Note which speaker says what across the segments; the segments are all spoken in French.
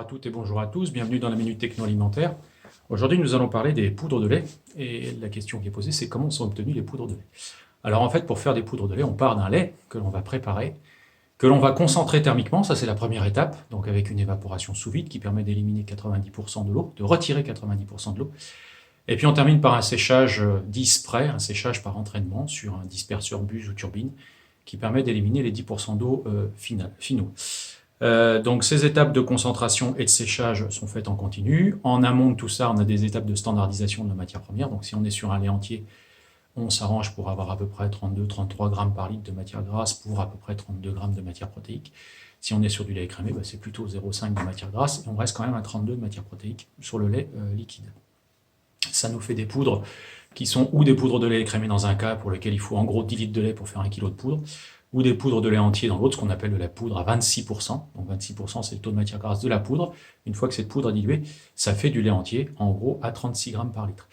Speaker 1: à toutes et bonjour à tous, bienvenue dans la Minute Techno Alimentaire. Aujourd'hui, nous allons parler des poudres de lait et la question qui est posée, c'est comment sont obtenues les poudres de lait. Alors en fait, pour faire des poudres de lait, on part d'un lait que l'on va préparer, que l'on va concentrer thermiquement, ça c'est la première étape, donc avec une évaporation sous vide qui permet d'éliminer 90% de l'eau, de retirer 90% de l'eau. Et puis on termine par un séchage spray, un séchage par entraînement sur un disperseur buse ou turbine qui permet d'éliminer les 10% d'eau finaux. Donc ces étapes de concentration et de séchage sont faites en continu. En amont de tout ça, on a des étapes de standardisation de la matière première. Donc si on est sur un lait entier, on s'arrange pour avoir à peu près 32-33 grammes par litre de matière grasse pour à peu près 32 grammes de matière protéique. Si on est sur du lait écrémé, c'est plutôt 0,5 de matière grasse et on reste quand même à 32 de matière protéique sur le lait liquide. Ça nous fait des poudres qui sont ou des poudres de lait écrémé dans un cas pour lequel il faut en gros 10 litres de lait pour faire 1 kg de poudre, ou des poudres de lait entier dans l'autre, ce qu'on appelle de la poudre à 26%. Donc 26%, c'est le taux de matière grasse de la poudre. Une fois que cette poudre est diluée, ça fait du lait entier, en gros, à 36 grammes par litre.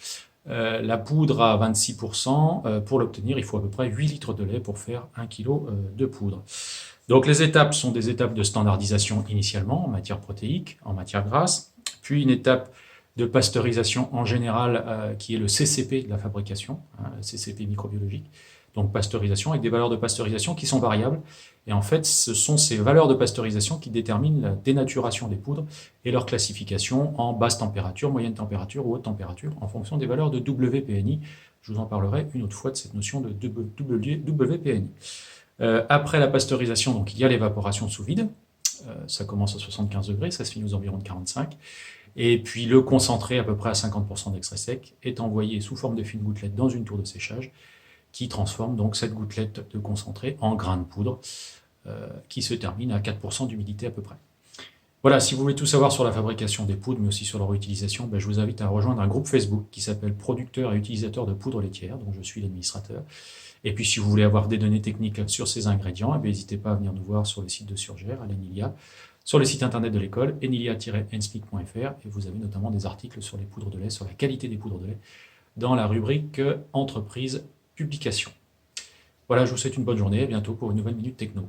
Speaker 1: La poudre à 26%, pour l'obtenir, il faut à peu près 8 litres de lait pour faire 1 kg de poudre. Donc les étapes sont des étapes de standardisation initialement, en matière protéique, en matière grasse, puis une étape de pasteurisation en général, qui est le CCP de la fabrication, le CCP microbiologique. Donc pasteurisation avec des valeurs de pasteurisation qui sont variables. Et en fait, ce sont ces valeurs de pasteurisation qui déterminent la dénaturation des poudres et leur classification en basse température, moyenne température ou haute température en fonction des valeurs de WPNI. Je vous en parlerai une autre fois de cette notion de WPNI. Après la pasteurisation, donc, il y a l'évaporation sous vide. Ça commence à 75 degrés, ça se finit aux environs de 45. Et puis le concentré, à peu près à 50% d'extrait sec, est envoyé sous forme de fines gouttelettes dans une tour de séchage qui transforme donc cette gouttelette de concentré en grain de poudre qui se termine à 4% d'humidité à peu près. Voilà, si vous voulez tout savoir sur la fabrication des poudres, mais aussi sur leur utilisation, je vous invite à rejoindre un groupe Facebook qui s'appelle Producteurs et utilisateurs de poudre laitière, dont je suis l'administrateur. Et puis si vous voulez avoir des données techniques sur ces ingrédients, n'hésitez pas à venir nous voir sur le site de Surgère, à l'Enilia, sur le site internet de l'école, enilia-enspeak.fr, et vous avez notamment des articles sur les poudres de lait, sur la qualité des poudres de lait, dans la rubrique Entreprise Publication. Voilà, je vous souhaite une bonne journée, à bientôt pour une nouvelle Minute Techno.